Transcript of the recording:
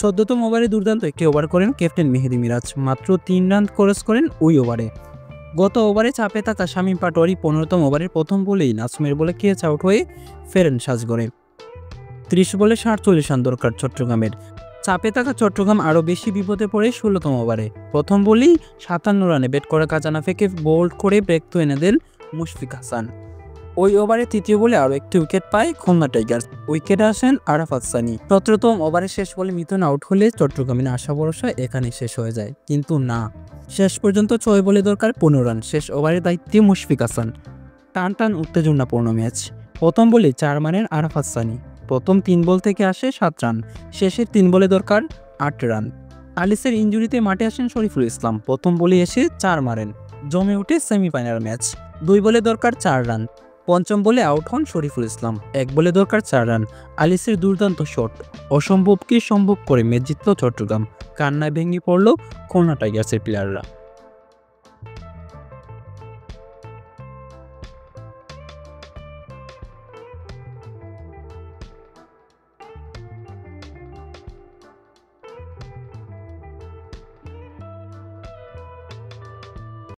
১৪তম ওভারে দুর্দান্ত একটি ওভার করেন ক্যাপ্টেন মেহেদী মিরাজ, মাত্র ৩ রান খরচ করেন ওই ওভারে। গত ওভারে চাপে থাকা শামীম পাটোয়ারি ১৫তম ওভারের প্রথম বলেই নাসুমের বলে ক্যাচ আউট হয়ে ফেরেন সাজঘরে। ৩০ বলে ৪৭ রান দরকার চট্টগ্রামের। চাপে থাকা চট্টগ্রাম আরও বেশি বিপদে পড়ে ১৬তম ওভারে। প্রথম বলেই ৫৭ রানে ব্যাট করা কাজানা ফেকে বোল্ড করে ব্রেক তো এনে দেন মুশফিক হাসান। ওই ওভারে তৃতীয় বলে আরও একটি উইকেট পায় খুলনা টাইগার্স। উইকেটে আসেন আরাফাত সানি। ১৭তম ওভারে শেষ বলে মিথুন আউট হলে চট্টগ্রামের আশা ভরসা এখানে শেষ হয়ে যায়, কিন্তু না, শেষ পর্যন্ত ৬ বলে দরকার ১৫ রান। শেষ ওভারের দায়িত্বে মুশফিক হাসান। টান উত্তেজনাপূর্ণ ম্যাচ। প্রথম বলে ৪ মারেন আরাফাত সানি। প্রথম ৩ বল থেকে আসে ৭ রান, শেষের ৩ বলে দরকার ৮ রান। আলিসের ইনজুরিতে মাঠে আসেন শরীফুল ইসলাম। প্রথম বলে এসে ৪ মারেন। জমে উঠে সেমিফাইনাল ম্যাচ। ২ বলে দরকার ৪ রান। পঞ্চম বলে আউট হন শরীফুল ইসলাম। ১ বলে দরকার ৪ রান। আলিসের দুর্দান্ত শট অসম্ভবকে সম্ভব করে ম্যাচ জিতল চট্টগ্রাম। কান্নায় ভেঙে পড়ল খুলনা টাইগার্সের প্লেয়াররা।